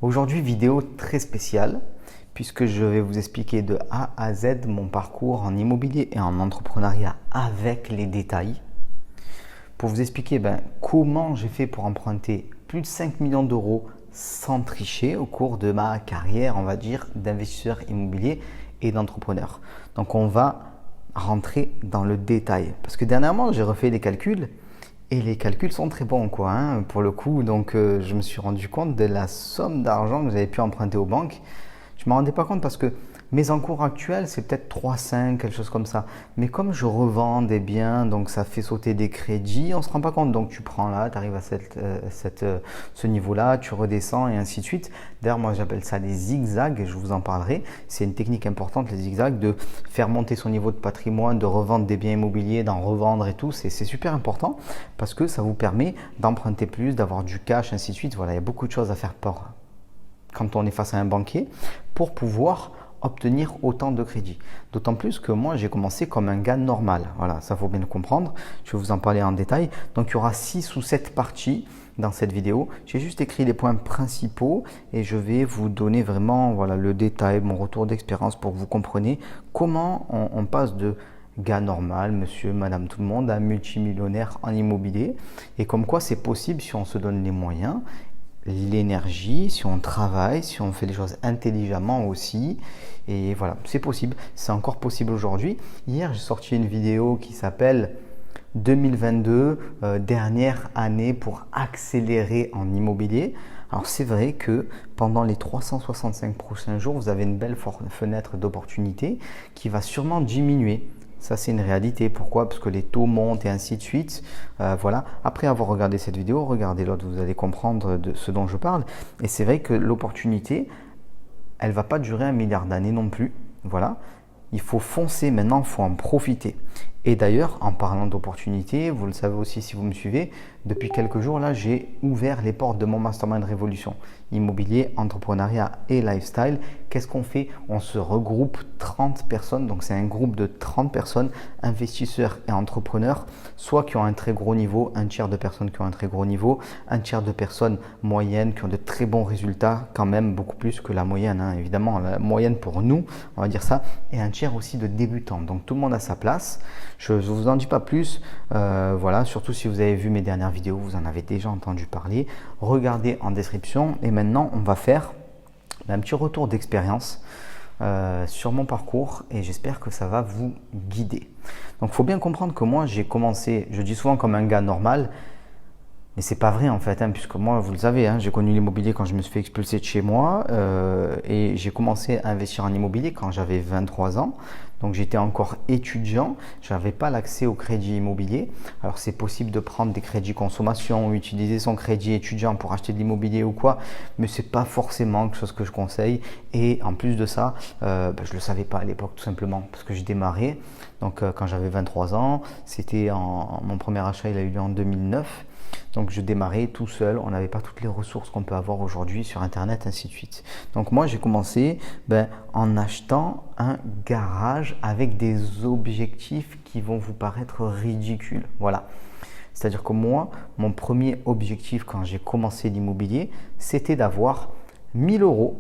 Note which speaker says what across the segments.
Speaker 1: Aujourd'hui, vidéo très spéciale puisque je vais vous expliquer de A à Z mon parcours en immobilier et en entrepreneuriat avec les détails pour vous expliquer comment j'ai fait pour emprunter plus de 5 millions d'euros sans tricher au cours de ma carrière, on va dire, d'investisseur immobilier et d'entrepreneur. Donc on va rentrer dans le détail parce que dernièrement j'ai refait les calculs. Et les calculs sont très bons pour le coup. Donc je me suis rendu compte de la somme d'argent que j'avais pu emprunter aux banques. Je ne me rendais pas compte parce que mes encours actuels, c'est peut-être 3,5, quelque chose comme ça. Mais comme je revends des biens, donc ça fait sauter des crédits, on ne se rend pas compte. Donc tu prends là, tu arrives à ce niveau-là, tu redescends et ainsi de suite. D'ailleurs, moi j'appelle ça les zigzags et je vous en parlerai. C'est une technique importante, les zigzags, de faire monter son niveau de patrimoine, de revendre des biens immobiliers, d'en revendre et tout. C'est super important parce que ça vous permet d'emprunter plus, d'avoir du cash, ainsi de suite. Voilà, il y a beaucoup de choses à faire quand on est face à un banquier pour pouvoir obtenir autant de crédit. D'autant plus que moi, j'ai commencé comme un gars normal. Voilà, ça faut bien le comprendre. Je vais vous en parler en détail. Donc, il y aura 6 ou 7 parties dans cette vidéo. J'ai juste écrit les points principaux et je vais vous donner vraiment le détail, mon retour d'expérience pour que vous compreniez comment on passe de gars normal, monsieur, madame, tout le monde, à multimillionnaire en immobilier. Et comme quoi c'est possible si on se donne les moyens, l'énergie, si on travaille, si on fait les choses intelligemment aussi. Et voilà, c'est possible. C'est encore possible aujourd'hui. Hier, j'ai sorti une vidéo qui s'appelle 2022, dernière année pour accélérer en immobilier. Alors c'est vrai que pendant les 365 prochains jours, vous avez une belle fenêtre d'opportunité qui va sûrement diminuer. Ça, c'est une réalité. Pourquoi? Parce que les taux montent et ainsi de suite. Voilà. Après avoir regardé cette vidéo, regardez l'autre, vous allez comprendre de ce dont je parle. Et c'est vrai que l'opportunité, elle ne va pas durer 1 milliard d'années non plus. Voilà. Il faut foncer maintenant, il faut en profiter. Et d'ailleurs, en parlant d'opportunités, vous le savez aussi si vous me suivez, depuis quelques jours là, j'ai ouvert les portes de mon Mastermind Révolution. Immobilier, entrepreneuriat et lifestyle. Qu'est-ce qu'on fait? On se regroupe 30 personnes, donc c'est un groupe de 30 personnes, investisseurs et entrepreneurs, soit qui ont un très gros niveau, un tiers de personnes qui ont un très gros niveau, un tiers de personnes moyennes qui ont de très bons résultats, quand même beaucoup plus que la moyenne, évidemment, la moyenne pour nous, on va dire ça, et un tiers aussi de débutants. Donc tout le monde a sa place. Je ne vous en dis pas plus, voilà, surtout si vous avez vu mes dernières vidéos, vous en avez déjà entendu parler. Regardez en description et maintenant on va faire un petit retour d'expérience sur mon parcours et j'espère que ça va vous guider. Donc il faut bien comprendre que moi j'ai commencé, je dis souvent comme un gars normal, mais c'est pas vrai en fait, puisque moi, vous le savez, j'ai connu l'immobilier quand je me suis fait expulser de chez moi et j'ai commencé à investir en immobilier quand j'avais 23 ans. Donc j'étais encore étudiant, je n'avais pas l'accès au crédit immobilier. Alors c'est possible de prendre des crédits consommation ou utiliser son crédit étudiant pour acheter de l'immobilier ou quoi, mais c'est pas forcément quelque chose que je conseille. Et en plus de ça, je ne le savais pas à l'époque tout simplement parce que j'ai démarré. Donc quand j'avais 23 ans, mon premier achat il a eu lieu en 2009. Donc je démarrais tout seul, on n'avait pas toutes les ressources qu'on peut avoir aujourd'hui sur internet, ainsi de suite. Donc moi j'ai commencé en achetant un garage avec des objectifs qui vont vous paraître ridicules. Voilà. C'est-à-dire que moi, mon premier objectif quand j'ai commencé l'immobilier, c'était d'avoir 1 000 €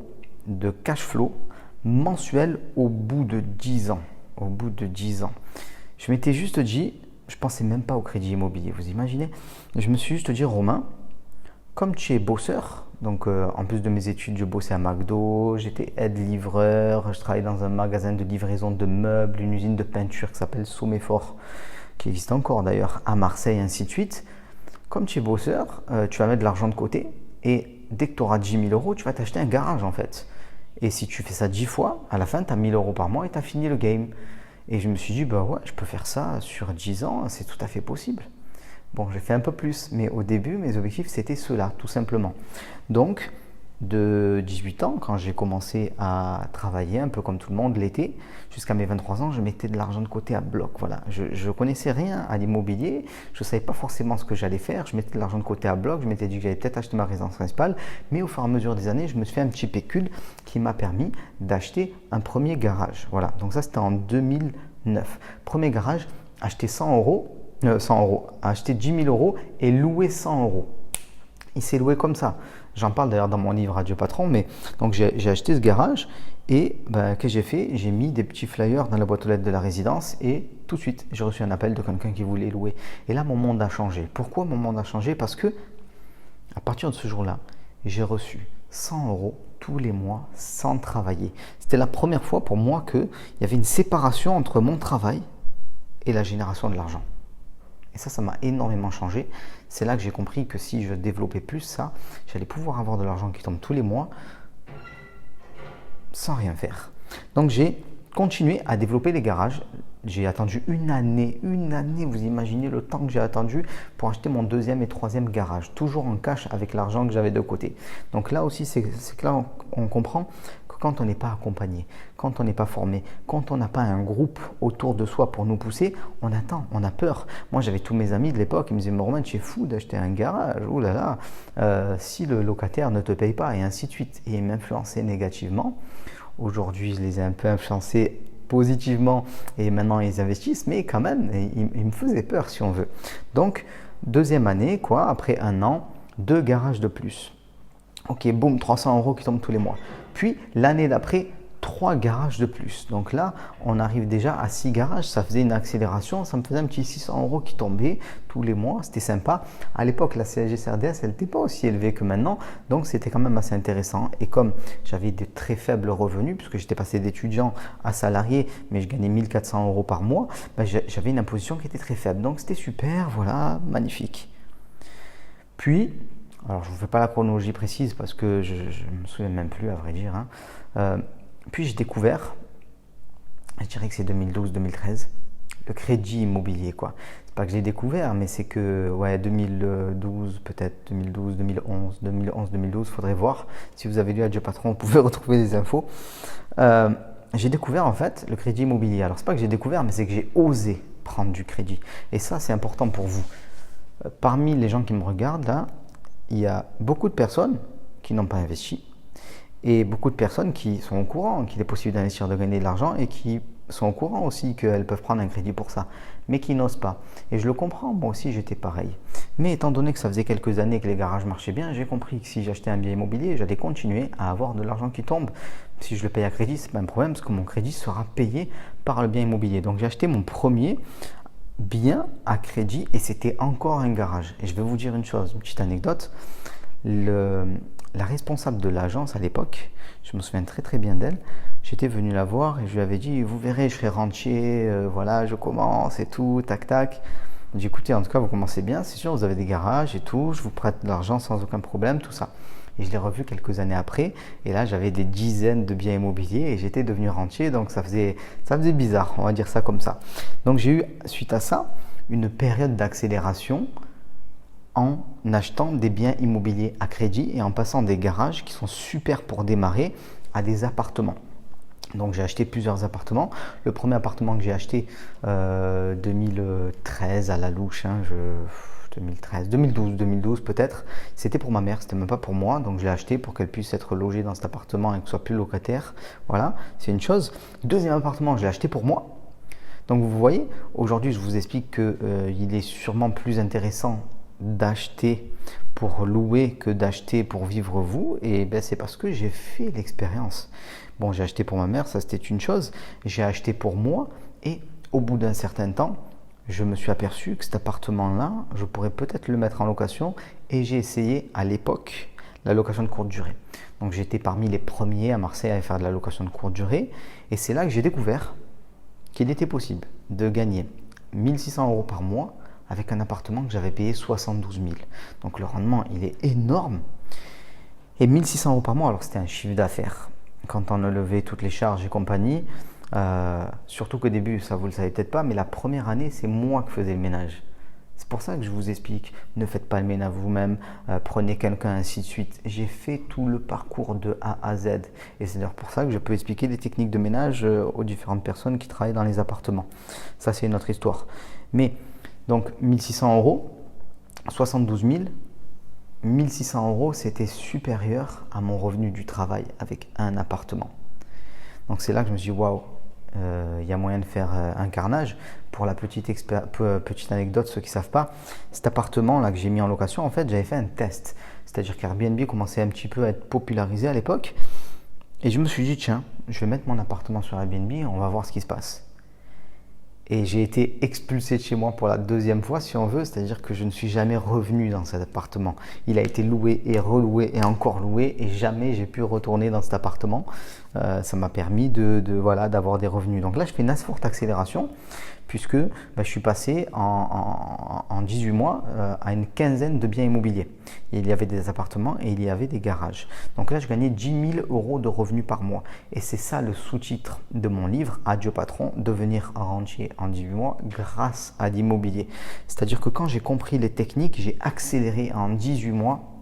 Speaker 1: de cash flow mensuel au bout de 10 ans. Au bout de 10 ans. Je m'étais juste dit, je ne pensais même pas au crédit immobilier, vous imaginez? Je me suis juste dit, Romain, comme tu es bosseur, donc en plus de mes études, je bossais à McDo, j'étais aide-livreur, je travaillais dans un magasin de livraison de meubles, une usine de peinture qui s'appelle Somméfort, qui existe encore d'ailleurs à Marseille, ainsi de suite. Comme tu es bosseur, tu vas mettre de l'argent de côté et dès que tu auras 10 000 €, tu vas t'acheter un garage en fait. Et si tu fais ça 10 fois, à la fin, tu as 1 000 € par mois et tu as fini le game. Et je me suis dit, ouais, je peux faire ça sur 10 ans, c'est tout à fait possible. Bon, j'ai fait un peu plus, mais au début, mes objectifs, c'était ceux-là, tout simplement. Donc, de 18 ans, quand j'ai commencé à travailler, un peu comme tout le monde, l'été, jusqu'à mes 23 ans, je mettais de l'argent de côté à bloc. Voilà. Je ne connaissais rien à l'immobilier, je ne savais pas forcément ce que j'allais faire, je mettais de l'argent de côté à bloc, je m'étais dit que j'allais peut-être acheter ma résidence principale, mais au fur et à mesure des années, je me suis fait un petit pécule qui m'a permis d'acheter un premier garage. Voilà, donc ça c'était en 2009. Premier garage, acheter 100 €, acheter 10 000 € et louer 100 €. Il s'est loué comme ça. J'en parle d'ailleurs dans mon livre Adieu Patron, mais donc j'ai acheté ce garage et qu'est-ce que j'ai fait? J'ai mis des petits flyers dans la boîte aux lettres de la résidence et tout de suite, j'ai reçu un appel de quelqu'un qui voulait louer. Et là, mon monde a changé. Pourquoi mon monde a changé? Parce que à partir de ce jour-là, j'ai reçu 100 euros tous les mois sans travailler. C'était la première fois pour moi qu'il y avait une séparation entre mon travail et la génération de l'argent. Et ça m'a énormément changé. C'est là que j'ai compris que si je développais plus ça, j'allais pouvoir avoir de l'argent qui tombe tous les mois sans rien faire. Donc j'ai continué à développer les garages. J'ai attendu une année, vous imaginez le temps que j'ai attendu pour acheter mon deuxième et troisième garage, toujours en cash avec l'argent que j'avais de côté. Donc là aussi, c'est que là on comprend que quand on n'est pas accompagné, quand on n'est pas formé, quand on n'a pas un groupe autour de soi pour nous pousser, on attend, on a peur. Moi, j'avais tous mes amis de l'époque, ils me disaient, mais Romain, tu es fou d'acheter un garage, oh là là, si le locataire ne te paye pas, et ainsi de suite. Et ils m'influençaient négativement. Aujourd'hui, je les ai un peu influencés positivement et maintenant ils investissent, mais quand même, ils me faisaient peur si on veut. Donc, deuxième année, après un an, 2 garages de plus. Ok, boum, 300 euros qui tombent tous les mois. Puis, l'année d'après, 3 garages de plus. Donc là, on arrive déjà à 6 garages. Ça faisait une accélération. Ça me faisait un petit 600 euros qui tombaient tous les mois. C'était sympa. À l'époque, la CSG-CRDS, elle n'était pas aussi élevée que maintenant. Donc, c'était quand même assez intéressant. Et comme j'avais de très faibles revenus, puisque j'étais passé d'étudiant à salarié, mais je gagnais 1400 euros par mois, j'avais une imposition qui était très faible. Donc, c'était super. Voilà, magnifique. Puis, alors je ne vous fais pas la chronologie précise parce que je ne me souviens même plus, à vrai dire. Puis j'ai découvert, je dirais que c'est 2012-2013, le crédit immobilier, quoi. C'est pas que j'ai découvert, mais c'est que 2012, peut-être 2012, 2011, 2012, faudrait voir. Si vous avez lu Adieu Patron, vous pouvez retrouver des infos. J'ai découvert en fait le crédit immobilier. Alors c'est pas que j'ai découvert, mais c'est que j'ai osé prendre du crédit. Et ça, c'est important pour vous. Parmi les gens qui me regardent là, il y a beaucoup de personnes qui n'ont pas investi. Et beaucoup de personnes qui sont au courant qu'il est possible d'investir, de gagner de l'argent et qui sont au courant aussi qu'elles peuvent prendre un crédit pour ça, mais qui n'osent pas. Et je le comprends, moi aussi j'étais pareil. Mais étant donné que ça faisait quelques années que les garages marchaient bien, j'ai compris que si j'achetais un bien immobilier, j'allais continuer à avoir de l'argent qui tombe. Si je le paye à crédit, c'est pas un problème parce que mon crédit sera payé par le bien immobilier. Donc j'ai acheté mon premier bien à crédit et c'était encore un garage. Et je vais vous dire une chose, une petite anecdote. La responsable de l'agence à l'époque, je me souviens très très bien d'elle, j'étais venu la voir et je lui avais dit, vous verrez, je serai rentier, voilà, je commence et tout, tac tac. J'ai dit, écoutez, en tout cas, vous commencez bien, c'est sûr, vous avez des garages et tout, je vous prête de l'argent sans aucun problème, tout ça. Et je l'ai revu quelques années après, et là, j'avais des dizaines de biens immobiliers et j'étais devenu rentier, donc ça faisait bizarre, on va dire ça comme ça. Donc j'ai eu, suite à ça, une période d'accélération en achetant des biens immobiliers à crédit et en passant des garages qui sont super pour démarrer à des appartements. Donc j'ai acheté plusieurs appartements. Le premier appartement que j'ai acheté 2013 à la louche, 2012 peut-être, c'était pour ma mère, c'était même pas pour moi, donc je l'ai acheté pour qu'elle puisse être logée dans cet appartement et que soit plus locataire. Voilà, c'est une chose. Deuxième appartement, je l'ai acheté pour moi. Donc vous voyez, aujourd'hui je vous explique qu'il est sûrement plus intéressant d'acheter pour louer que d'acheter pour vivre vous, et c'est parce que j'ai fait l'expérience. Bon, j'ai acheté pour ma mère, ça c'était une chose, j'ai acheté pour moi et au bout d'un certain temps, je me suis aperçu que cet appartement-là, je pourrais peut-être le mettre en location et j'ai essayé à l'époque la location de courte durée. Donc j'étais parmi les premiers à Marseille à faire de la location de courte durée et c'est là que j'ai découvert qu'il était possible de gagner 1600 euros par mois avec un appartement que j'avais payé 72 000. Donc le rendement, il est énorme. Et 1600 euros par mois, alors c'était un chiffre d'affaires. Quand on a levé toutes les charges et compagnie, surtout qu'au début, ça vous le savez peut-être pas, mais la première année, c'est moi qui faisais le ménage. C'est pour ça que je vous explique, ne faites pas le ménage vous-même, prenez quelqu'un, ainsi de suite. J'ai fait tout le parcours de A à Z. Et c'est d'ailleurs pour ça que je peux expliquer des techniques de ménage aux différentes personnes qui travaillent dans les appartements. Ça, c'est une autre histoire. Mais donc 1600 euros, 72 000, 1600 euros, c'était supérieur à mon revenu du travail avec un appartement. Donc c'est là que je me suis dit, waouh, il y a moyen de faire un carnage. Pour la petite anecdote, ceux qui ne savent pas, cet appartement là que j'ai mis en location, en fait, j'avais fait un test. C'est-à-dire qu'Airbnb commençait un petit peu à être popularisé à l'époque. Et je me suis dit, tiens, je vais mettre mon appartement sur Airbnb, on va voir ce qui se passe. Et j'ai été expulsé de chez moi pour la deuxième fois, si on veut, c'est-à-dire que je ne suis jamais revenu dans cet appartement. Il a été loué et reloué et encore loué et jamais j'ai pu retourner dans cet appartement. Ça m'a permis d'avoir des revenus. Donc là, je fais une assez forte accélération puisque je suis passé en 18 mois à une quinzaine de biens immobiliers. Il y avait des appartements et il y avait des garages. Donc là, je gagnais 10 000 euros de revenus par mois. Et c'est ça le sous-titre de mon livre, Adieu patron, devenir rentier en 18 mois grâce à l'immobilier. C'est-à-dire que quand j'ai compris les techniques, j'ai accéléré en 18 mois,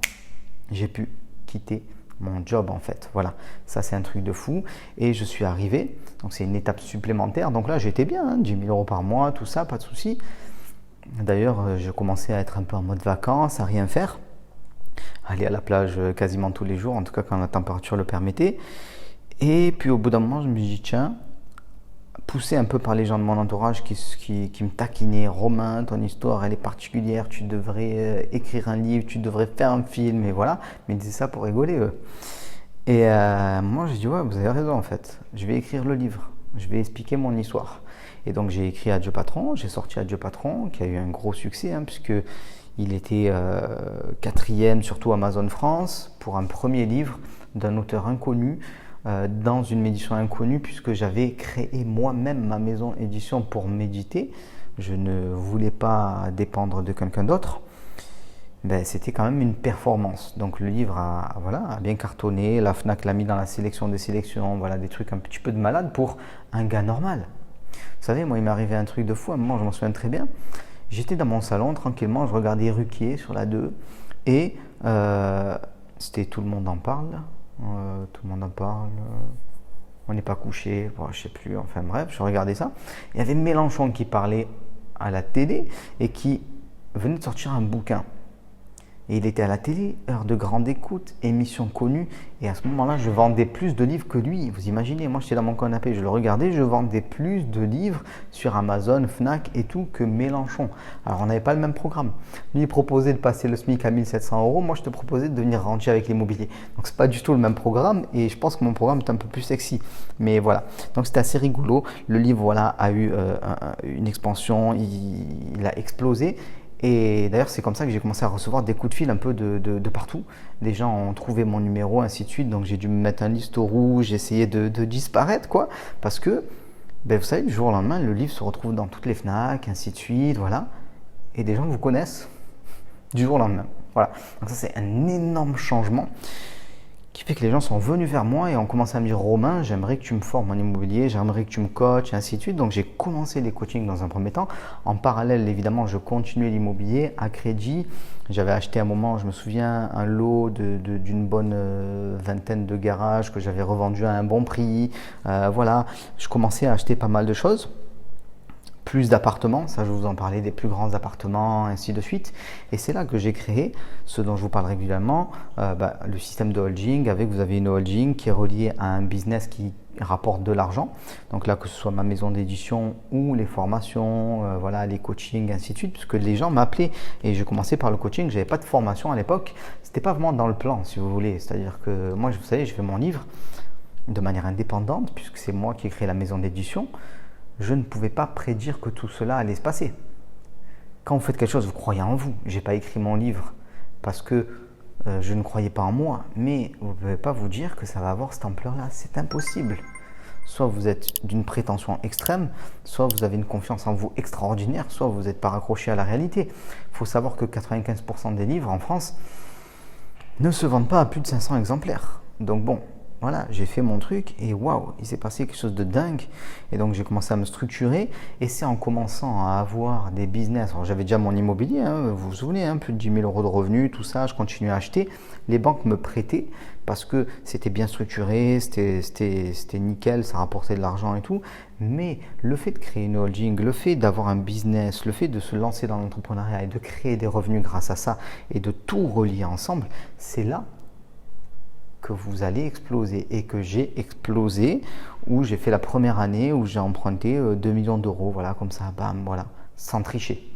Speaker 1: j'ai pu quitter mon job en fait. Voilà, ça c'est un truc de fou et je suis arrivé, donc c'est une étape supplémentaire. Donc là j'étais bien, 10 000 euros par mois, tout ça, pas de souci. D'ailleurs, je commençais à être un peu en mode vacances, à rien faire, aller à la plage quasiment tous les jours, en tout cas quand la température le permettait. Et puis au bout d'un moment, je me dis tiens, poussé un peu par les gens de mon entourage qui me taquinaient, Romain, ton histoire elle est particulière, tu devrais écrire un livre, tu devrais faire un film, et voilà, mais ils disaient ça pour rigoler eux. Et moi j'ai dit ouais, vous avez raison en fait, je vais écrire le livre, je vais expliquer mon histoire. Et donc j'ai écrit Adieu patron, j'ai sorti Adieu patron, qui a eu un gros succès, puisque il était quatrième, surtout Amazon France, pour un premier livre d'un auteur inconnu, dans une édition inconnue, puisque j'avais créé moi-même ma maison édition pour méditer. Je ne voulais pas dépendre de quelqu'un d'autre. C'était quand même une performance. Donc le livre a bien cartonné, la FNAC l'a mis dans la sélection des sélections, voilà, des trucs un petit peu de malade pour un gars normal. Vous savez, moi il m'est arrivé un truc de fou, à un moment je m'en souviens très bien. J'étais dans mon salon tranquillement, je regardais Ruquier sur la 2 et c'était Tout le monde en parle. Tout le monde en parle, on n'est pas couché, je sais plus, enfin bref, je regardais ça. Il y avait Mélenchon qui parlait à la télé et qui venait de sortir un bouquin. Et il était à la télé, heure de grande écoute, émission connue. Et à ce moment-là, je vendais plus de livres que lui. Vous imaginez, moi j'étais dans mon canapé, je le regardais, je vendais plus de livres sur Amazon, Fnac et tout que Mélenchon. Alors on n'avait pas le même programme. Lui il proposait de passer le SMIC à 1 700 euros, moi je te proposais de devenir rentier avec l'immobilier. Donc c'est pas du tout le même programme et je pense que mon programme est un peu plus sexy. Mais voilà, donc c'était assez rigolo. Le livre a eu une expansion, il a explosé. Et d'ailleurs, c'est comme ça que j'ai commencé à recevoir des coups de fil un peu de partout. Des gens ont trouvé mon numéro, ainsi de suite. Donc, j'ai dû me mettre un liste rouge, essayer de disparaître, quoi. Parce que, vous savez, du jour au lendemain, le livre se retrouve dans toutes les FNAC, ainsi de suite, voilà. Et des gens vous connaissent du jour au lendemain. Voilà. Donc, ça, c'est un énorme changement qui fait que les gens sont venus vers moi et ont commencé à me dire Romain, j'aimerais que tu me formes en immobilier, j'aimerais que tu me coaches, et ainsi de suite. Donc j'ai commencé les coachings dans un premier temps. En parallèle, évidemment, je continuais l'immobilier à crédit. J'avais acheté à un moment, je me souviens, un lot d'une bonne vingtaine de garages que j'avais revendus à un bon prix. Voilà, je commençais à acheter pas mal de choses. Plus d'appartements, ça je vais vous en parler, des plus grands appartements, ainsi de suite. Et c'est là que j'ai créé ce dont je vous parle régulièrement, le système de holding. Vous avez une holding qui est reliée à un business qui rapporte de l'argent. Donc là, que ce soit ma maison d'édition ou les formations, les coachings, ainsi de suite, puisque les gens m'appelaient et je commençais par le coaching. Je n'avais pas de formation à l'époque, c'était pas vraiment dans le plan, si vous voulez. C'est-à-dire que moi, vous savez, je fais mon livre de manière indépendante, puisque c'est moi qui ai créé la maison d'édition. Je ne pouvais pas prédire que tout cela allait se passer. Quand vous faites quelque chose, vous croyez en vous. Je n'ai pas écrit mon livre parce que je ne croyais pas en moi, mais vous ne pouvez pas vous dire que ça va avoir cette ampleur-là. C'est impossible. Soit vous êtes d'une prétention extrême, soit vous avez une confiance en vous extraordinaire, soit vous n'êtes pas raccroché à la réalité. Il faut savoir que 95% des livres en France ne se vendent pas à plus de 500 exemplaires. Donc bon, voilà, j'ai fait mon truc et waouh, il s'est passé quelque chose de dingue. Et donc j'ai commencé à me structurer et c'est en commençant à avoir des business. Alors j'avais déjà mon immobilier, vous vous souvenez, plus de 10 000 euros de revenus, tout ça, je continuais à acheter. Les banques me prêtaient parce que c'était bien structuré, c'était nickel, ça rapportait de l'argent et tout. Mais le fait de créer une holding, le fait d'avoir un business, le fait de se lancer dans l'entrepreneuriat et de créer des revenus grâce à ça et de tout relier ensemble, c'est là que vous allez exploser et que j'ai explosé, où j'ai fait la première année où j'ai emprunté 2 millions d'euros, voilà, comme ça, bam, voilà, sans tricher.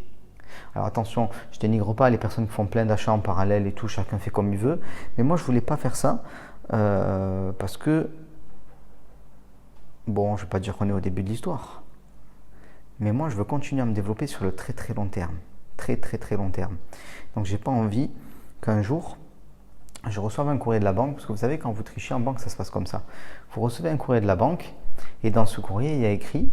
Speaker 1: Alors attention, je dénigre pas les personnes qui font plein d'achats en parallèle et tout, chacun fait comme il veut, mais moi je voulais pas faire ça parce que, bon, je vais pas dire qu'on est au début de l'histoire, mais moi je veux continuer à me développer sur le très très long terme, très très très long terme. Donc j'ai pas envie qu'un jour je reçoive un courrier de la banque, parce que vous savez, quand vous trichez en banque, ça se passe comme ça. Vous recevez un courrier de la banque, et dans ce courrier, il y a écrit,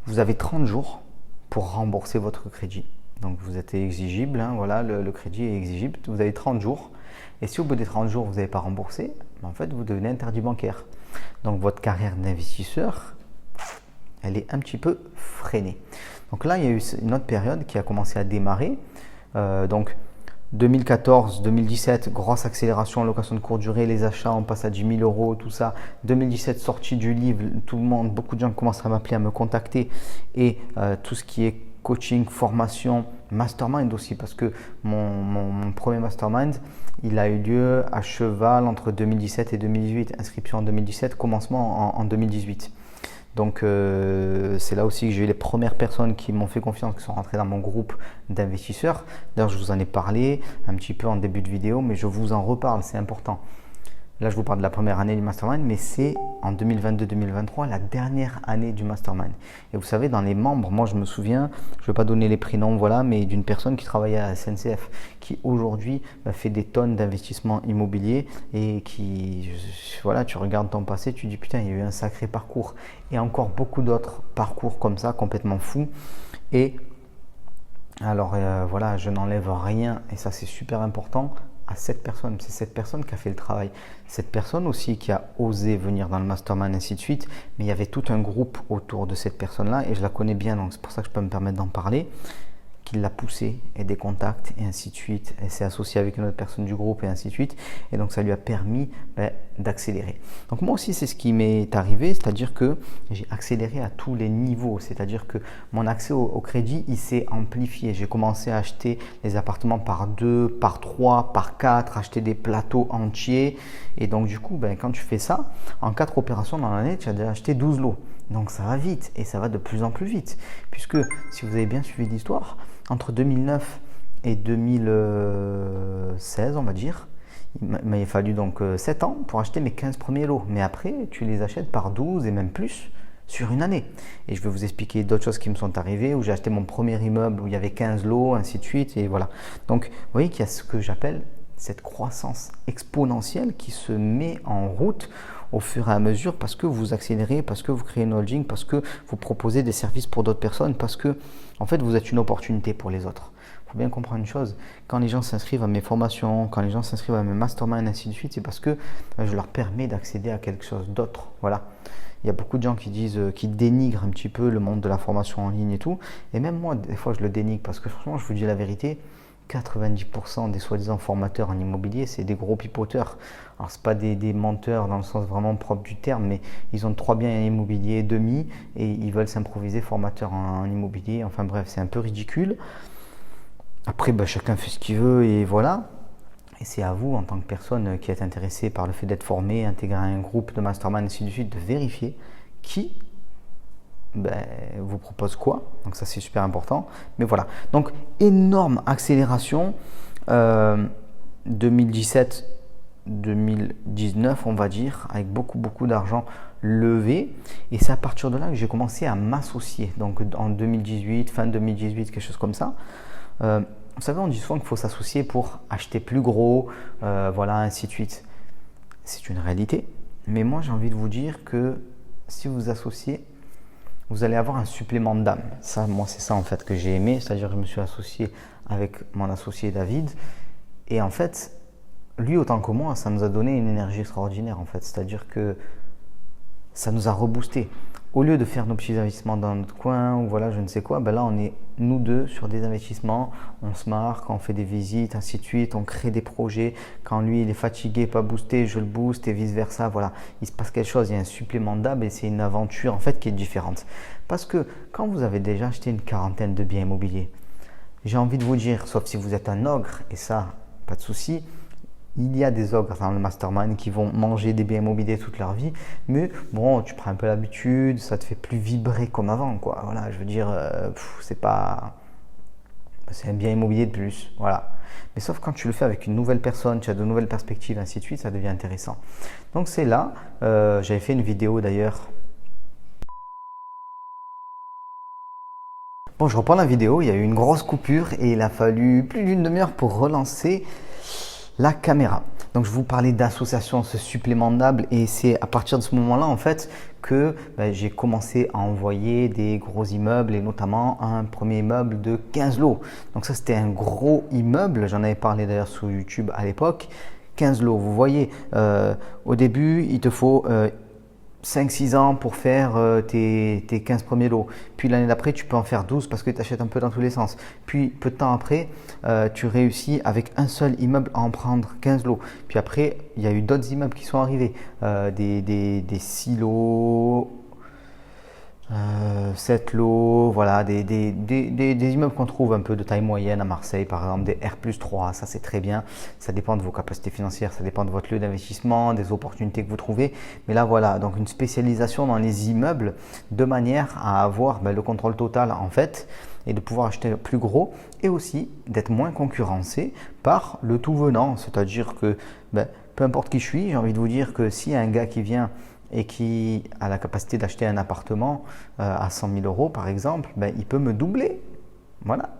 Speaker 1: vous avez 30 jours pour rembourser votre crédit. Donc vous êtes exigible, hein, voilà, le crédit est exigible, vous avez 30 jours. Et si au bout des 30 jours, vous n'avez pas remboursé, en fait, vous devenez interdit bancaire. Donc votre carrière d'investisseur, elle est un petit peu freinée. Donc là, il y a eu une autre période qui a commencé à démarrer. Donc 2014-2017, grosse accélération, location de courte durée, les achats, on passe à 10 000 euros, tout ça. 2017, sortie du livre, tout le monde, beaucoup de gens commencent à m'appeler, à me contacter. Et tout ce qui est coaching, formation, mastermind aussi, parce que mon premier mastermind, il a eu lieu à cheval entre 2017 et 2018. Inscription en 2017, commencement en 2018. Donc c'est là aussi que j'ai eu les premières personnes qui m'ont fait confiance, qui sont rentrées dans mon groupe d'investisseurs. D'ailleurs, je vous en ai parlé un petit peu en début de vidéo, mais je vous en reparle, c'est important. Là, je vous parle de la première année du mastermind, mais c'est en 2022-2023, la dernière année du mastermind. Et vous savez, dans les membres, moi je me souviens, je ne vais pas donner les prénoms, voilà, mais d'une personne qui travaillait à la SNCF, qui aujourd'hui fait des tonnes d'investissements immobiliers et qui, voilà, tu regardes ton passé, tu dis putain, il y a eu un sacré parcours. Et encore beaucoup d'autres parcours comme ça, complètement fous. Et alors voilà, je n'enlève rien, et ça c'est super important, à cette personne. C'est cette personne qui a fait le travail. Cette personne aussi qui a osé venir dans le mastermind, ainsi de suite. Mais il y avait tout un groupe autour de cette personne-là et je la connais bien, donc c'est pour ça que je peux me permettre d'en parler, qui l'a poussé et des contacts et ainsi de suite. Elle s'est associée avec une autre personne du groupe et ainsi de suite. Et donc ça lui a permis d'accélérer. Donc moi aussi c'est ce qui m'est arrivé, c'est-à-dire que j'ai accéléré à tous les niveaux. C'est-à-dire que mon accès au crédit, il s'est amplifié. J'ai commencé à acheter les appartements par 2, par 3, par 4, acheter des plateaux entiers. Et donc du coup, quand tu fais ça, en 4 opérations dans l'année, tu as déjà acheté 12 lots. Donc ça va vite et ça va de plus en plus vite. Puisque si vous avez bien suivi l'histoire, entre 2009 et 2016, on va dire, il m'a fallu donc 7 ans pour acheter mes 15 premiers lots. Mais après, tu les achètes par 12 et même plus sur une année. Et je vais vous expliquer d'autres choses qui me sont arrivées, où j'ai acheté mon premier immeuble où il y avait 15 lots, ainsi de suite. Et voilà. Donc, vous voyez qu'il y a ce que j'appelle cette croissance exponentielle qui se met en route au fur et à mesure parce que vous accélérez, parce que vous créez une holding, parce que vous proposez des services pour d'autres personnes, parce que en fait vous êtes une opportunité pour les autres. Il faut bien comprendre une chose, quand les gens s'inscrivent à mes formations, quand les gens s'inscrivent à mes masterminds, ainsi de suite, c'est parce que je leur permets d'accéder à quelque chose d'autre. Voilà. Il y a beaucoup de gens qui disent, qui dénigrent un petit peu le monde de la formation en ligne et tout. Et même moi, des fois, je le dénigre parce que franchement, je vous dis la vérité, 90% des soi-disant formateurs en immobilier, c'est des gros pipoteurs. Alors, ce pas des menteurs dans le sens vraiment propre du terme, mais ils ont 3 biens immobiliers demi et ils veulent s'improviser formateurs en immobilier. Enfin bref, c'est un peu ridicule. Après, chacun fait ce qu'il veut et voilà. Et c'est à vous, en tant que personne qui est intéressée par le fait d'être formé, intégrer un groupe de mastermind, ainsi de suite, de vérifier qui vous propose quoi. Donc ça, c'est super important. Mais voilà. Donc, énorme accélération. 2017-2019, on va dire, avec beaucoup d'argent levé. Et c'est à partir de là que j'ai commencé à m'associer. Donc, en 2018, fin 2018, quelque chose comme ça. Vous savez, on dit souvent qu'il faut s'associer pour acheter plus gros, voilà, ainsi de suite. C'est une réalité. Mais moi, j'ai envie de vous dire que si vous vous associez, vous allez avoir un supplément d'âme. Ça, moi, c'est ça en fait que j'ai aimé. C'est-à-dire que je me suis associé avec mon associé David. Et en fait, lui autant que moi, ça nous a donné une énergie extraordinaire en fait. C'est-à-dire que ça nous a reboosté. Au lieu de faire nos petits investissements dans notre coin ou voilà, je ne sais quoi, là on est nous deux sur des investissements, on se marre, quand on fait des visites, ainsi de suite, on crée des projets. Quand lui il est fatigué, pas boosté, je le booste et vice versa. Voilà, il se passe quelque chose, il y a un supplément d'âme et c'est une aventure en fait qui est différente. Parce que quand vous avez déjà acheté une quarantaine de biens immobiliers, j'ai envie de vous dire, sauf si vous êtes un ogre et ça, pas de souci, Il y a des ogres dans le mastermind qui vont manger des biens immobiliers toute leur vie, mais bon, tu prends un peu l'habitude, ça te fait plus vibrer comme avant, quoi. Voilà, je veux dire, c'est pas, c'est un bien immobilier de plus, voilà. Mais sauf quand tu le fais avec une nouvelle personne, tu as de nouvelles perspectives, ainsi de suite, ça devient intéressant. Donc c'est là, j'avais fait une vidéo d'ailleurs. Bon, je reprends la vidéo, il y a eu une grosse coupure et il a fallu plus d'une demi-heure pour relancer la caméra. Donc je vous parlais d'association, ce supplément d'âme, et c'est à partir de ce moment-là en fait que j'ai commencé à envoyer des gros immeubles et notamment un premier immeuble de 15 lots. Donc ça c'était un gros immeuble, j'en avais parlé d'ailleurs sur YouTube à l'époque. 15 lots, vous voyez, au début il te faut 5-6 ans pour faire tes 15 premiers lots. Puis l'année d'après, tu peux en faire 12 parce que tu achètes un peu dans tous les sens. Puis peu de temps après, tu réussis avec un seul immeuble à en prendre 15 lots. Puis après, il y a eu d'autres immeubles qui sont arrivés. Des 6 lots, 7 lots, voilà, des immeubles qu'on trouve un peu de taille moyenne à Marseille, par exemple, des R+3, ça c'est très bien. Ça dépend de vos capacités financières, ça dépend de votre lieu d'investissement, des opportunités que vous trouvez. Mais là, voilà, donc une spécialisation dans les immeubles de manière à avoir le contrôle total en fait et de pouvoir acheter plus gros et aussi d'être moins concurrencé par le tout venant. C'est-à-dire que peu importe qui je suis, j'ai envie de vous dire que s'il y a un gars qui vient et qui a la capacité d'acheter un appartement à 100 000 euros par exemple, il peut me doubler. Voilà.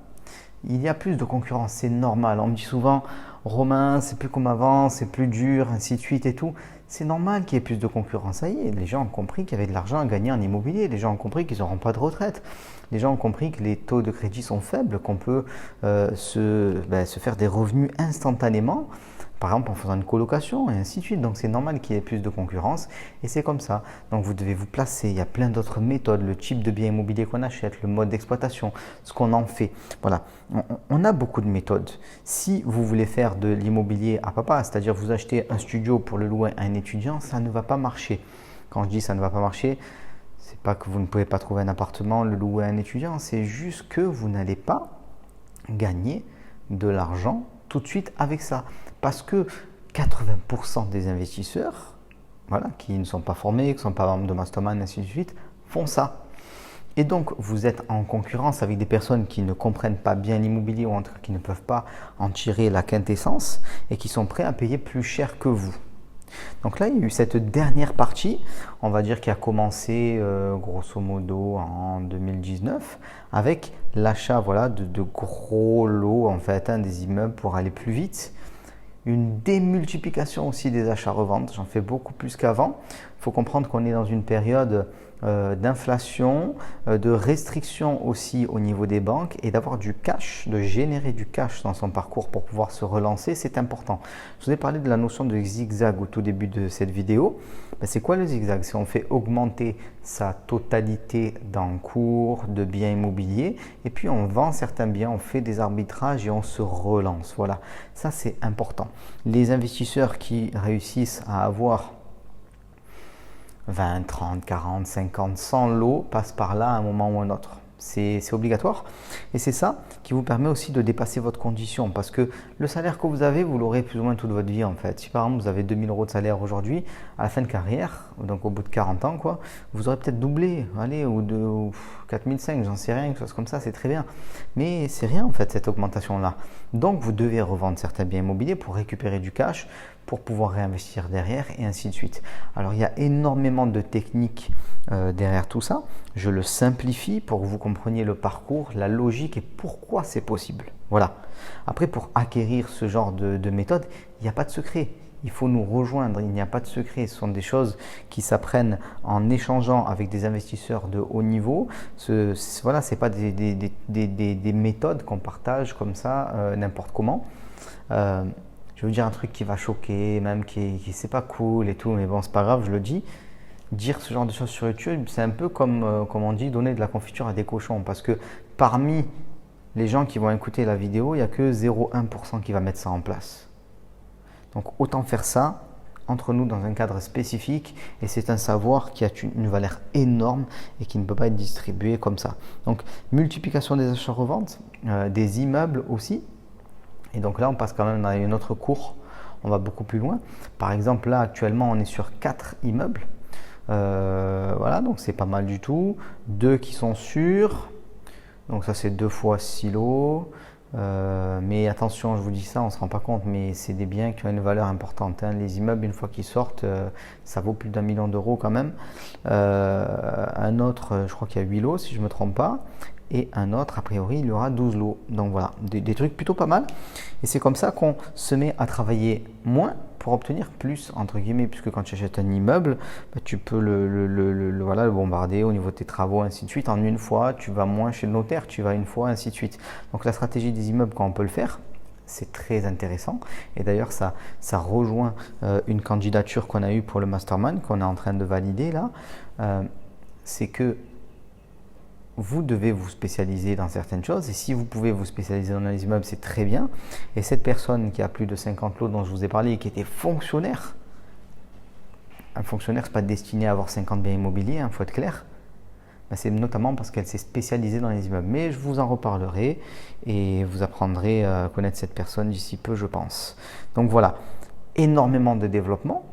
Speaker 1: Il y a plus de concurrence, c'est normal. On me dit souvent, Romain, c'est plus comme avant, c'est plus dur, ainsi de suite et tout. C'est normal qu'il y ait plus de concurrence. Ça y est, les gens ont compris qu'il y avait de l'argent à gagner en immobilier. Les gens ont compris qu'ils n'auront pas de retraite. Les gens ont compris que les taux de crédit sont faibles, qu'on peut se faire des revenus instantanément. Par exemple en faisant une colocation et ainsi de suite. Donc c'est normal qu'il y ait plus de concurrence et c'est comme ça. Donc vous devez vous placer. Il y a plein d'autres méthodes, le type de bien immobilier qu'on achète, le mode d'exploitation, ce qu'on en fait. Voilà, on a beaucoup de méthodes. Si vous voulez faire de l'immobilier à papa, c'est-à-dire vous achetez un studio pour le louer à un étudiant, ça ne va pas marcher. Quand je dis ça ne va pas marcher, c'est pas que vous ne pouvez pas trouver un appartement, le louer à un étudiant, c'est juste que vous n'allez pas gagner de l'argent tout de suite avec ça. Parce que 80% des investisseurs qui ne sont pas formés, qui ne sont pas membres de mastermind, ainsi de suite, font ça. Et donc, vous êtes en concurrence avec des personnes qui ne comprennent pas bien l'immobilier ou en tout cas qui ne peuvent pas en tirer la quintessence et qui sont prêts à payer plus cher que vous. Donc là, il y a eu cette dernière partie, on va dire qui a commencé grosso modo en 2019 avec l'achat de gros lots en fait, des immeubles pour aller plus vite. Une démultiplication aussi des achats-reventes, j'en fais beaucoup plus qu'avant. Il faut comprendre qu'on est dans une période d'inflation, de restrictions aussi au niveau des banques et d'avoir du cash, de générer du cash dans son parcours pour pouvoir se relancer, c'est important. Je vous ai parlé de la notion de zigzag au tout début de cette vidéo. C'est quoi le zigzag? C'est on fait augmenter sa totalité d'encours de biens immobiliers et puis on vend certains biens, on fait des arbitrages et on se relance. Voilà, ça c'est important. Les investisseurs qui réussissent à avoir 20, 30, 40, 50, 100 lots passent par là à un moment ou un autre. C'est obligatoire et c'est ça qui vous permet aussi de dépasser votre condition parce que le salaire que vous avez, vous l'aurez plus ou moins toute votre vie en fait. Si par exemple vous avez 2000 euros de salaire aujourd'hui, à la fin de carrière, donc au bout de 40 ans, vous aurez peut-être doublé, ou 4005, j'en sais rien, quelque chose comme ça, c'est très bien. Mais c'est rien en fait cette augmentation-là. Donc vous devez revendre certains biens immobiliers pour récupérer du cash, pour pouvoir réinvestir derrière et ainsi de suite. Alors il y a énormément de techniques derrière tout ça. Je le simplifie pour que vous compreniez le parcours, la logique et pourquoi c'est possible. Voilà. Après, pour acquérir ce genre de méthode, il n'y a pas de secret. Il faut nous rejoindre, il n'y a pas de secret. Ce sont des choses qui s'apprennent en échangeant avec des investisseurs de haut niveau. Ce n'est pas des méthodes qu'on partage comme ça, n'importe comment. Je vais vous dire un truc qui va choquer, même qui c'est pas cool et tout, mais bon, c'est pas grave, je le dis. Dire ce genre de choses sur YouTube, c'est un peu comme on dit, donner de la confiture à des cochons. Parce que parmi les gens qui vont écouter la vidéo, il n'y a que 0,1% qui va mettre ça en place. Donc autant faire ça entre nous dans un cadre spécifique et c'est un savoir qui a une valeur énorme et qui ne peut pas être distribué comme ça. Donc multiplication des achats-reventes, des immeubles aussi. Et donc là, on passe quand même dans un autre cours. on va beaucoup plus loin. Par exemple, là, actuellement, on est sur 4 immeubles. Voilà, donc c'est pas mal du tout. 2 qui sont sûrs. Donc ça, c'est 2 fois 6 lots. Mais attention, je vous dis ça, on ne se rend pas compte, mais c'est des biens qui ont une valeur importante, hein. Les immeubles, une fois qu'ils sortent, ça vaut plus d'1 million d'euros quand même. Un autre, je crois qu'il y a 8 lots, si je ne me trompe pas. Et un autre, a priori, il y aura 12 lots. Donc voilà, des trucs plutôt pas mal. Et c'est comme ça qu'on se met à travailler moins pour obtenir plus, entre guillemets, puisque quand tu achètes un immeuble, bah, tu peux voilà, le bombarder au niveau de tes travaux, ainsi de suite. En une fois, tu vas moins chez le notaire, tu vas une fois, ainsi de suite. Donc la stratégie des immeubles, quand on peut le faire, c'est très intéressant. Et d'ailleurs, ça rejoint une candidature qu'on a eue pour le mastermind, qu'on est en train de valider là. C'est que vous devez vous spécialiser dans certaines choses, et si vous pouvez vous spécialiser dans les immeubles, c'est très bien. Et cette personne qui a plus de 50 lots dont je vous ai parlé et qui était fonctionnaire, un fonctionnaire, ce n'est pas destiné à avoir 50 biens immobiliers, il faut être clair. Ben, c'est notamment parce qu'elle s'est spécialisée dans les immeubles. Mais je vous en reparlerai et vous apprendrez à connaître cette personne d'ici peu, je pense. Donc voilà, énormément de développement.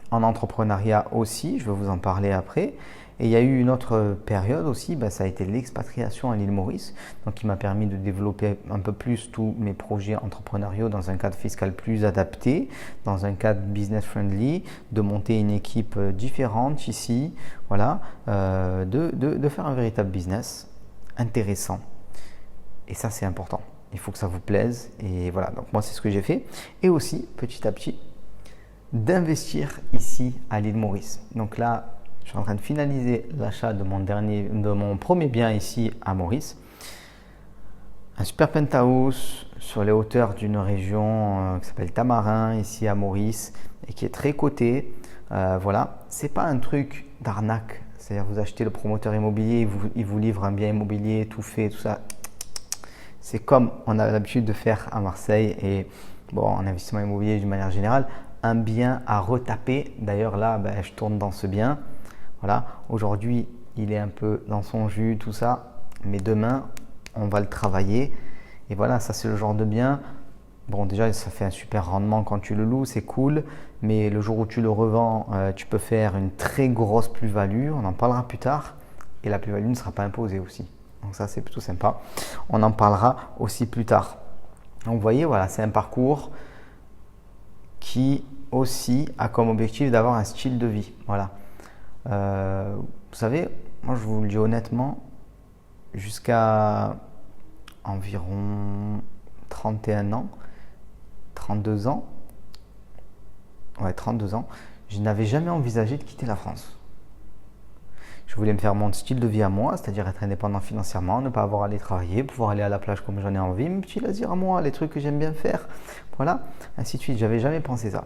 Speaker 1: En entrepreneuriat aussi, je vais vous en parler après. Et il y a eu une autre période aussi, ça a été l'expatriation à l'île Maurice, donc qui m'a permis de développer un peu plus tous mes projets entrepreneuriaux dans un cadre fiscal plus adapté, dans un cadre business friendly, de monter une équipe différente ici, voilà, de faire un véritable business intéressant. Et ça, c'est important. Il faut que ça vous plaise. Et voilà, donc moi, c'est ce que j'ai fait. Et aussi, petit à petit, d'investir ici à l'île Maurice. Donc là, je suis en train de finaliser l'achat de mon premier bien ici à Maurice. Un super penthouse sur les hauteurs d'une région qui s'appelle Tamarin, ici à Maurice, et qui est très coté. Voilà, c'est pas un truc d'arnaque. C'est-à-dire vous achetez le promoteur immobilier, il vous livre un bien immobilier, tout fait, tout ça. C'est comme on a l'habitude de faire à Marseille et bon, en investissement immobilier d'une manière générale, un bien à retaper. D'ailleurs là, je tourne dans ce bien. Voilà, aujourd'hui, il est un peu dans son jus, tout ça, mais demain, on va le travailler. Et voilà, ça c'est le genre de bien. Bon, déjà, ça fait un super rendement quand tu le loues, c'est cool. Mais le jour où tu le revends, tu peux faire une très grosse plus-value. On en parlera plus tard. Et la plus-value ne sera pas imposée aussi. Donc ça, c'est plutôt sympa. On en parlera aussi plus tard. Donc vous voyez, voilà, c'est un parcours qui aussi a comme objectif d'avoir un style de vie. Voilà. Vous savez, moi je vous le dis honnêtement, jusqu'à environ 31 ans, 32 ans, je n'avais jamais envisagé de quitter la France. Je voulais me faire mon style de vie à moi, c'est-à-dire être indépendant financièrement, ne pas avoir à aller travailler, pouvoir aller à la plage comme j'en ai envie, mes petits loisirs à moi, les trucs que j'aime bien faire, voilà, ainsi de suite. J'avais jamais pensé ça.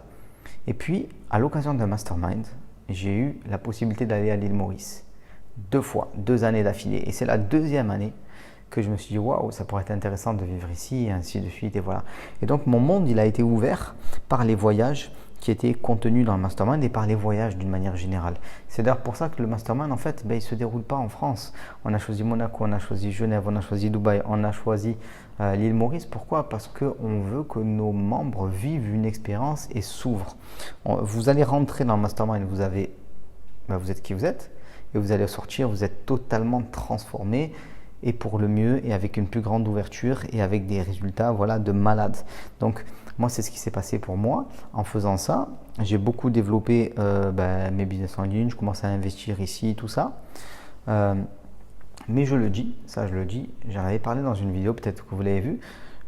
Speaker 1: Et puis, à l'occasion d'un mastermind, j'ai eu la possibilité d'aller à l'île Maurice 2 fois, 2 années d'affilée. Et c'est la 2e année que je me suis dit waouh, ça pourrait être intéressant de vivre ici, et ainsi de suite. Et voilà. Et donc mon monde, il a été ouvert par les voyages qui étaient contenus dans le mastermind et par les voyages d'une manière générale. C'est d'ailleurs pour ça que le mastermind, en fait, il ne se déroule pas en France. On a choisi Monaco, on a choisi Genève, on a choisi Dubaï, on a choisi l'île Maurice. Pourquoi? Parce qu'on veut que nos membres vivent une expérience et s'ouvrent. Vous allez rentrer dans le mastermind, vous êtes qui vous êtes, et vous allez sortir, vous êtes totalement transformé, et pour le mieux, et avec une plus grande ouverture, et avec des résultats de malade. Donc moi, c'est ce qui s'est passé pour moi. En faisant ça, j'ai beaucoup développé mes business en ligne, je commence à investir ici, tout ça. Mais je le dis, j'en avais parlé dans une vidéo, peut-être que vous l'avez vu,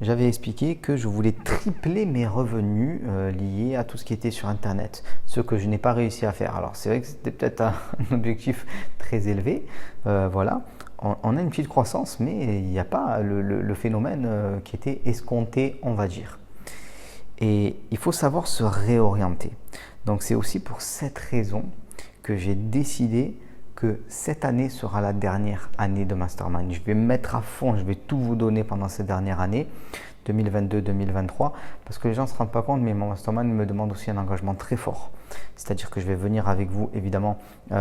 Speaker 1: j'avais expliqué que je voulais tripler mes revenus liés à tout ce qui était sur Internet, ce que je n'ai pas réussi à faire. Alors c'est vrai que c'était peut-être un objectif très élevé, voilà. On a une petite croissance, mais il n'y a pas le phénomène qui était escompté, on va dire. Et il faut savoir se réorienter. Donc c'est aussi pour cette raison que j'ai décidé que cette année sera la dernière année de Mastermind. Je vais me mettre à fond, je vais tout vous donner pendant cette dernière année, 2022-2023, parce que les gens ne se rendent pas compte, mais mon Mastermind me demande aussi un engagement très fort. C'est-à-dire que je vais venir avec vous évidemment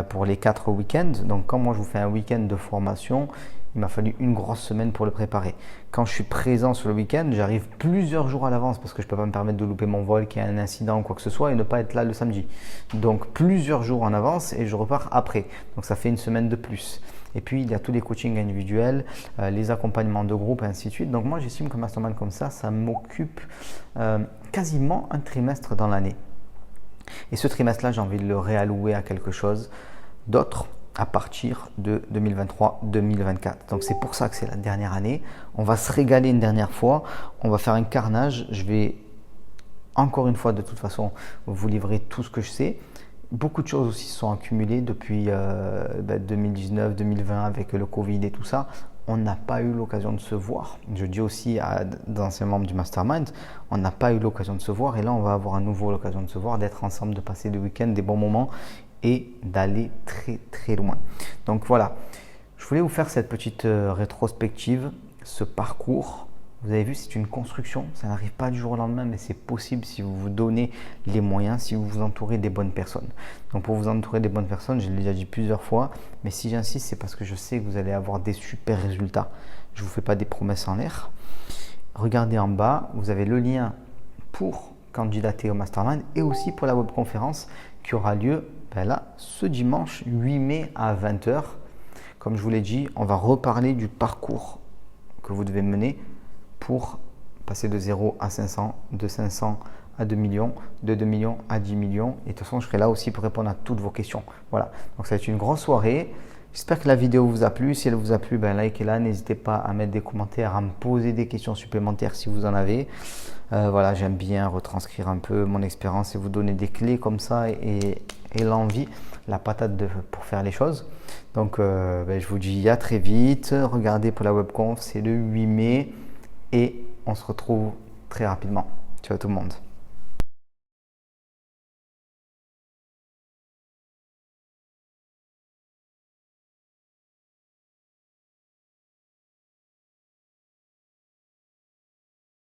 Speaker 1: pour les 4 week-ends. Donc quand moi je vous fais un week-end de formation, il m'a fallu une grosse semaine pour le préparer. Quand je suis présent sur le week-end, j'arrive plusieurs jours à l'avance parce que je ne peux pas me permettre de louper mon vol, qu'il y ait un incident ou quoi que ce soit et ne pas être là le samedi. Donc plusieurs jours en avance et je repars après. Donc ça fait une semaine de plus. Et puis il y a tous les coachings individuels, les accompagnements de groupe et ainsi de suite. Donc moi j'estime qu'un mastermind comme ça m'occupe quasiment un trimestre dans l'année. Et ce trimestre-là, j'ai envie de le réallouer à quelque chose d'autre à partir de 2023-2024. Donc c'est pour ça que c'est la dernière année. On va se régaler une dernière fois. On va faire un carnage. Je vais encore une fois de toute façon vous livrer tout ce que je sais. Beaucoup de choses aussi se sont accumulées depuis 2019-2020 avec le Covid et tout ça. On n'a pas eu l'occasion de se voir. Je dis aussi à d'anciens membres du Mastermind, on n'a pas eu l'occasion de se voir et là on va avoir à nouveau l'occasion de se voir, d'être ensemble, de passer des week-ends, des bons moments et d'aller très très loin. Donc voilà, je voulais vous faire cette petite rétrospective, ce parcours. Vous avez vu, c'est une construction, ça n'arrive pas du jour au lendemain, mais c'est possible si vous vous donnez les moyens, si vous vous entourez des bonnes personnes. Donc pour vous entourer des bonnes personnes, je l'ai déjà dit plusieurs fois, mais si j'insiste, c'est parce que je sais que vous allez avoir des super résultats. Je ne vous fais pas des promesses en l'air. Regardez en bas, vous avez le lien pour candidater au Mastermind et aussi pour la webconférence qui aura lieu là, ce dimanche 8 mai à 20 h. Comme je vous l'ai dit, on va reparler du parcours que vous devez mener pour passer de 0 à 500, de 500 à 2 millions, de 2 millions à 10 millions. Et de toute façon, je serai là aussi pour répondre à toutes vos questions. Voilà, donc ça va être une grosse soirée. J'espère que la vidéo vous a plu. Si elle vous a plu, likez-la. N'hésitez pas à mettre des commentaires, à me poser des questions supplémentaires si vous en avez. Voilà, j'aime bien retranscrire un peu mon expérience et vous donner des clés comme ça et l'envie, la patate pour faire les choses. Donc, je vous dis à très vite. Regardez pour la webconf, c'est le 8 mai. Et on se retrouve très rapidement. Ciao tout le monde.